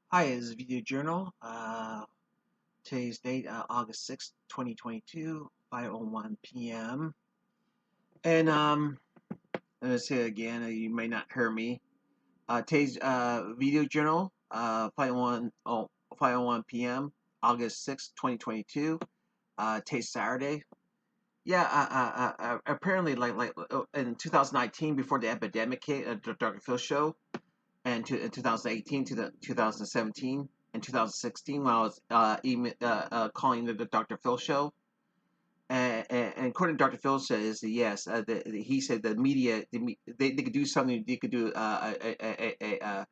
Hi, this is Video Journal. Today's date, August 6th, 2022, 5:01 p.m. And I'm gonna say it again, you may not hear me. Today's Video Journal, 5:01 p.m., August 6th, 2022. Today's Saturday. Yeah, apparently, in 2019, before the epidemic hit, the Dr. Phil show, and in 2018 to 2017 and 2016 when I was calling the Dr. Phil show. And according to Dr. Phil says yes, he said the media they could do something. They could do a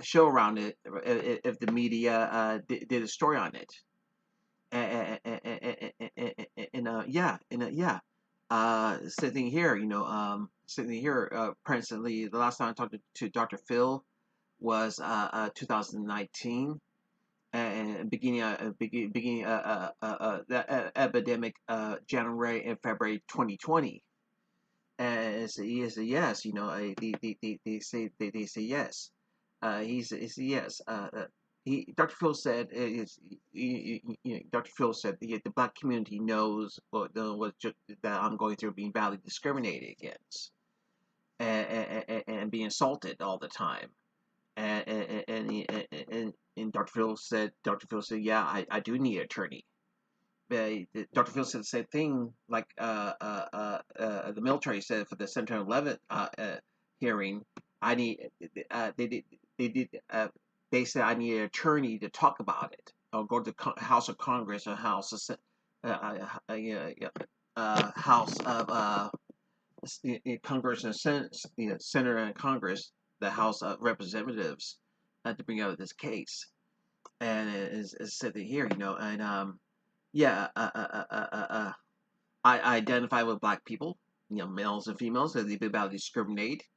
show around it if the media did a story on it. Yeah. Sitting here, sitting here. Presently, the last time I talked to Dr. Phil was 2019, and beginning the epidemic January and February 2020. And it's a yes, they say yes. He's a yes. Dr. Phil said Dr. Phil said the black community knows that I'm going through being badly discriminated against and being insulted all the time. And Dr. Phil said, yeah, I do need an attorney. Dr. Phil said the same thing, like the military said for the September 11th hearing. I need they did they said I need an attorney to talk about it. I'll go to the House of Congress or House of Congress and Senate, Senate and Congress, the House of Representatives, to bring out this case. And it's said here, and yeah, I identify with black people, males and females, that they've been about to discriminate,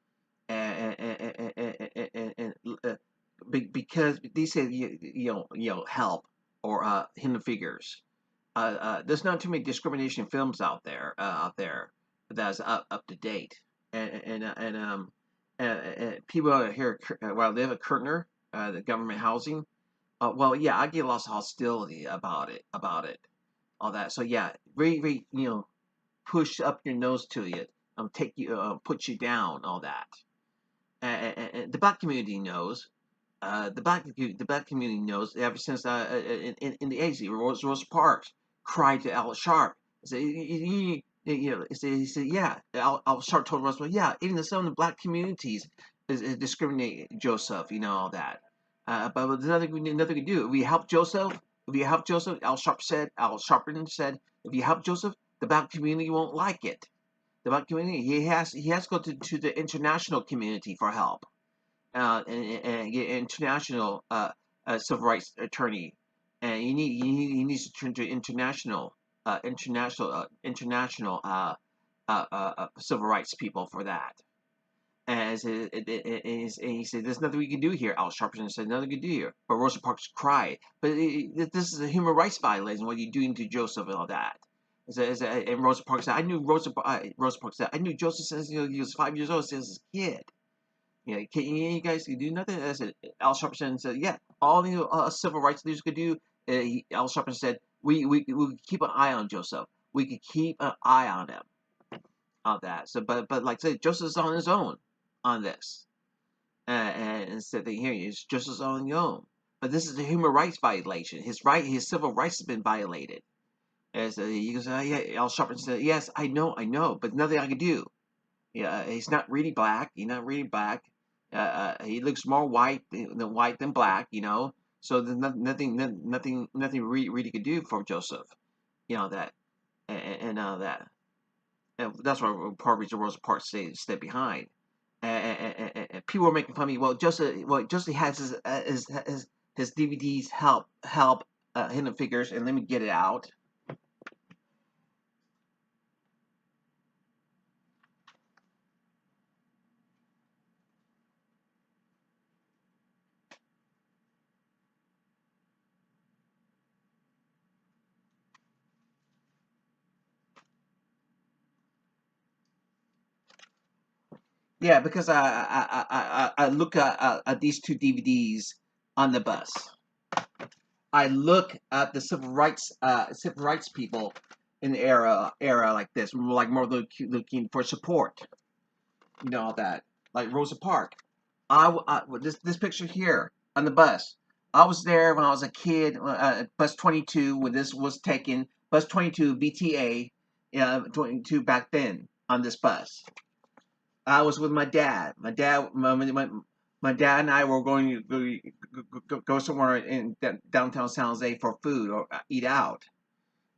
and because they say help or hidden figures. There's not too many discrimination films out there that's up to date, and people out here where I live at Kirtner, the government housing. Well, yeah, I get lots of hostility about it, all that. So yeah, very, push up your nose to you, take you, put you down, all that. And the black community knows. The black community knows ever since in the 80s, Rosa Parks cried to Al Sharp. Say, he said, yeah. Al Sharp told Rosa, yeah, even some of the black communities is discriminate Joseph, all that. But there's nothing we can do. If we help Joseph, Al Sharpton said, if you help Joseph, the black community won't like it. The black community, he has to go to the international community for help, and get an international civil rights attorney, and he needs to turn to international civil rights people for that. And he said, "There's nothing we can do here." Al Sharpton said, "Nothing we can do here." But Rosa Parks cried, "But this is a human rights violation. What are you doing to Joseph and all that?" And Rosa Parks said, Rosa Parks said, "I knew Joseph since he was 5 years old, since a kid. You guys can do nothing." I said, Al Sharpton said, "Yeah, all the civil rights leaders could do." Al Sharpton said, "We could keep an eye on Joseph. We could keep an eye on him on that." So, but like I said, Joseph's on his own on this, and instead of hearing it's Joseph's on his own. But this is a human rights violation. His civil rights has been violated. And so he goes, "Yeah." Al Sharpton said, "Yes, I know, but nothing I can do." Yeah, he's not really black. He's not really black. He looks more white than black. So there's nothing really could do for Joseph. That and that. And that's why part of the reason Rosa Parks stay behind. And people are making fun of me. Joseph has his DVDs help Hidden Figures, and let me get it out. Yeah, because I look at these two DVDs, on the bus. I look at the civil rights people in the era like this, like more looking for support, all that, like Rosa Parks. This picture here on the bus. I was there when I was a kid. Bus 22 when this was taken. Bus 22 BTA, 22 back then on this bus. I was with my dad. My dad and I were going to go somewhere in downtown San Jose for food or eat out.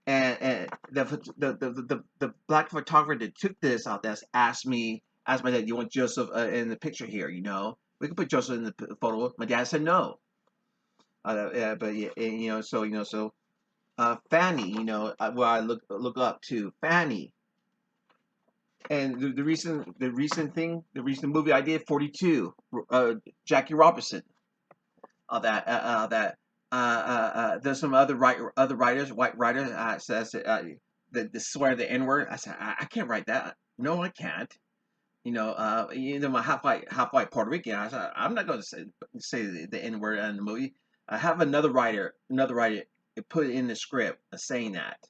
And the black photographer that took this out there asked my dad, "You want Joseph in the picture here? We could put Joseph in the photo." My dad said no. But yeah, and, so Fanny, where I look up to Fanny, and the recent movie I did, 42, Jackie Robinson, all that, there's some other writers, white writers, says the swear the N word. I said I can't write that. No, I can't. My half white Puerto Rican. I said I'm not going to say the N word in the movie. I have another writer put it in the script saying that,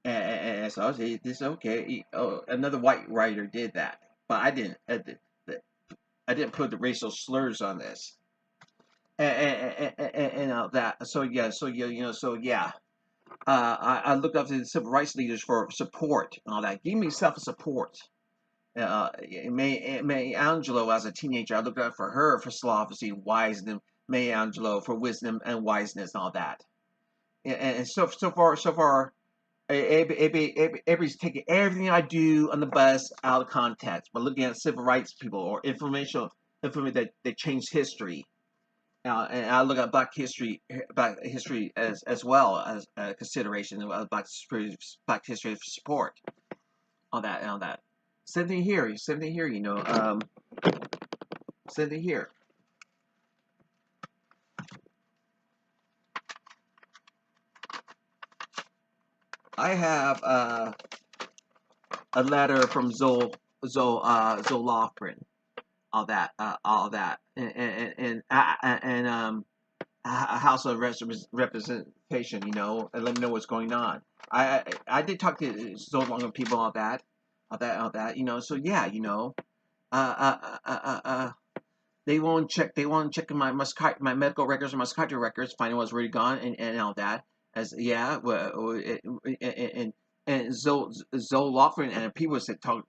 and so I was this okay. Another white writer did that, but I didn't. I didn't put the racial slurs on this, and all that. So yeah, I look up to the civil rights leaders for support and all that. Give me self support. May Angelou, as a teenager, I looked up for her for philosophy, wisdom. May Angelou for wisdom and wiseness and all that. And so far, everybody's taking everything I do on the bus out of context. But looking at civil rights people or information that changed history. And I look at Black history as well as a consideration of Black history for support. All that. Same thing here. Same thing here. Same thing here. I have a letter from Zoe Lofgren. All that, and a House of Representation. And let me know what's going on. I did talk to so long of people on that, all that. So yeah, uh, uh, uh, uh, uh, they won't check. They won't check my medical records or my psychiatric records, finding what's already gone and all that. As yeah, and Zoe Lofgren and people said talk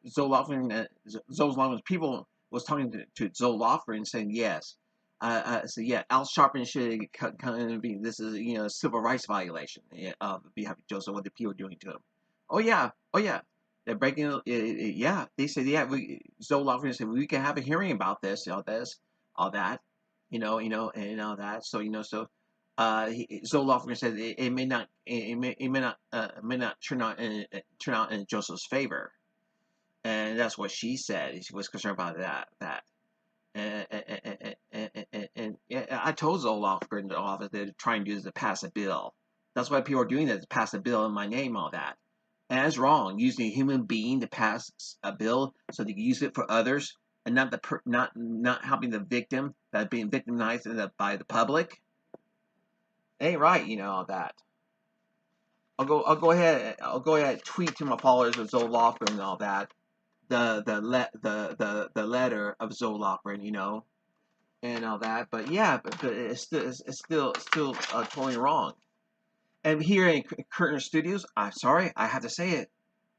Zoe Lofgren, Zoe Lofgren's people was talking to Zoe Lofgren saying yes. So yeah, Al Sharpton should kind of be. This is a civil rights violation of behalf of Joseph. What the people are doing to him. Oh yeah. They're breaking. Yeah, they said yeah. Zoe Lofgren said we can have a hearing about this, all that, and all that. So Zoe Lofgren said it may not, may not turn out in Joseph's favor. And that's what she said. She was concerned about that. And yeah, I told Zoloft in the office they're trying to do this to pass a bill. That's why people are doing that, to pass a bill in my name, all that. And that's wrong. Using a human being to pass a bill so they can use it for others and not helping the victim that's being victimized by the public. Ain't right, all that. I'll go ahead and tweet to my followers of Zoloft and all that. The letter of Zoe Lofgren, and all that. But yeah, but it's still totally wrong. And here in Curtin Studios, I'm sorry, I have to say it.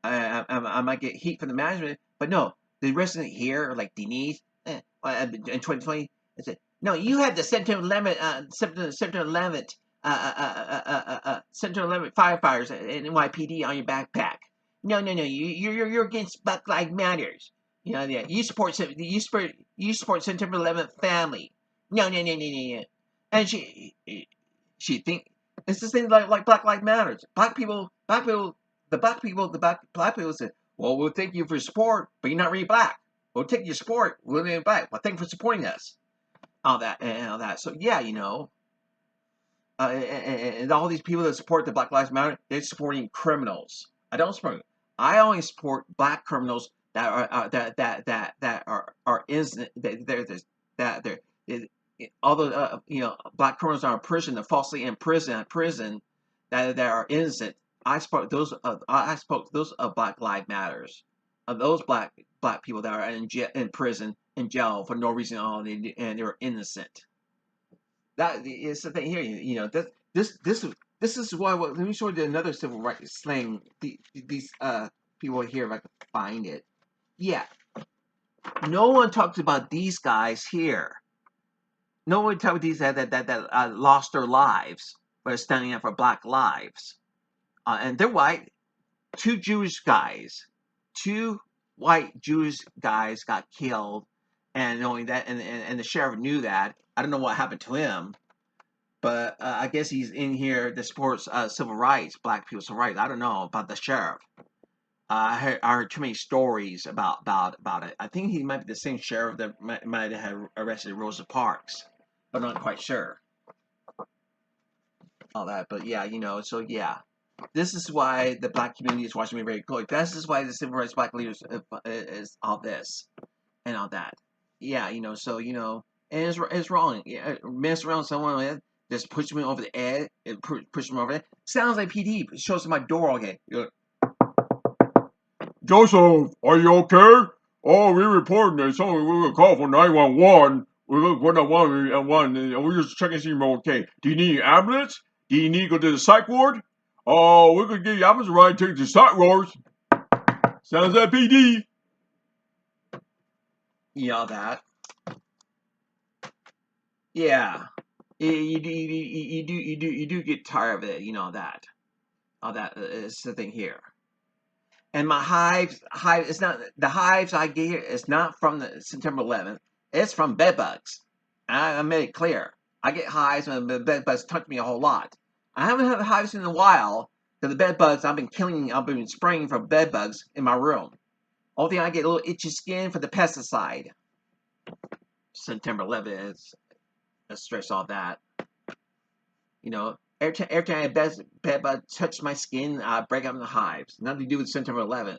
I might get heat from the management, but no, the resident here, like Denise, in 2020, I said, no, you had the September 11th, September 11th firefighters in NYPD on your backpack. No, you're against Black Lives Matters. Yeah, you support September 11th family. No. And she think it's the same like Black Lives Matters. Black people said, well, we'll thank you for your support, but you're not really black. We'll take your support, we're really black. Well, thank you for supporting us. All that and all that. So yeah, and all these people that support the Black Lives Matter, they're supporting criminals. I don't support. I only support black criminals that are that are innocent. That all the black criminals are in prison, are falsely in prison that are innocent. I spoke those Black Lives Matters, of those black people that are in prison in jail for no reason at all, and they're innocent. That is the thing here. This is why. Let me show you another civil rights slang. These people here, if I can find it. Yeah, no one talks about these guys here. No one talks about these that lost their lives but are standing up for Black lives, and they're white. Two Jewish guys, two white Jewish guys got killed, and knowing that, and the sheriff knew that. I don't know what happened to him. But I guess he's in here that supports civil rights, black people's civil rights. I don't know about the sheriff. I heard too many stories about it. I think he might be the same sheriff that might have arrested Rosa Parks, but I'm not quite sure. All that, but yeah, so yeah. This is why the black community is watching me very closely. This is why the civil rights black leaders is all this and all that. Yeah, so and it's wrong. Yeah, mess around with someone, just push me over the edge, push me over there. Sounds like PD. It shows up my door again. Joseph, are you okay? Oh, we reporting that someone we gonna call for 911. We're gonna put on 111, and we're just checking to see if you're okay. Do you need an ambulance? Do you need to go to the psych ward? Oh, we're gonna give you ambulance ride, take you to the psych wards. Sounds like PD. Yeah, that. Yeah. You do get tired of it, that. All that is the thing here. And my hive, it's not, the hives I get here, it's not from the September 11th. It's from bed bugs. I made it clear. I get hives when the bed bugs touch me a whole lot. I haven't had hives in a while, because the bed bugs, I've been spraying for bed bugs in my room. Only thing I get a little itchy skin for the pesticide. September 11th is, let's stress all that. Every time a bed bug touches my skin, I break out in the hives. Nothing to do with September 11th.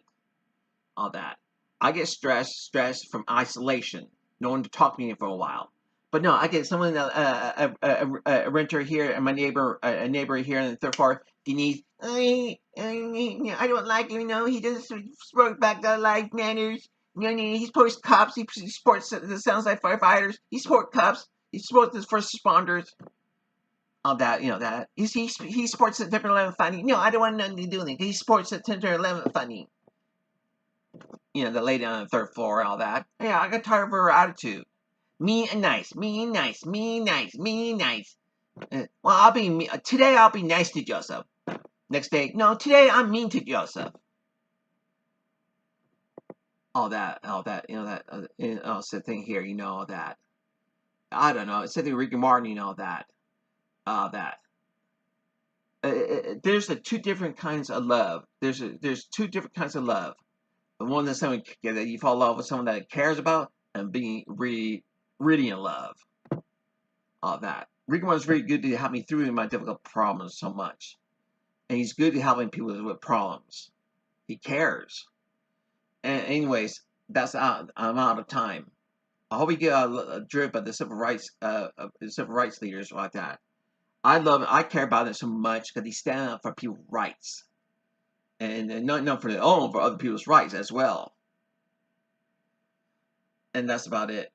All that. I get stressed from isolation. No one to talk to me for a while. But no, I get someone, a renter here, and my neighbor, a neighbor here in the third floor, Denise. I don't like him. He doesn't support back the life manners. He supports cops. He supports the sounds like firefighters. He supports cops. He supports the first responders. All that, that. He supports September 11th funding. No, I don't want nothing to do with it. He supports September 11th funding. The lady on the third floor, all that. Yeah, I got tired of her attitude. Mean and nice, mean, nice, mean, nice, mean, nice. Today I'll be nice to Joseph. Next day, no, today I'm mean to Joseph. All that, it's the thing here, that. I don't know, it's something Rick and Martin, that. That. There's two different kinds of love. There's two different kinds of love. The one that you fall in love with someone that cares about, and being really in love. All that. Rick was very good to help me through my difficult problems so much, and he's good at helping people with problems. He cares. And anyways, I'm out of time. I hope we get driven by the civil rights leaders like that. I care about it so much because he stand up for people's rights, and not for their own, for other people's rights as well. And that's about it.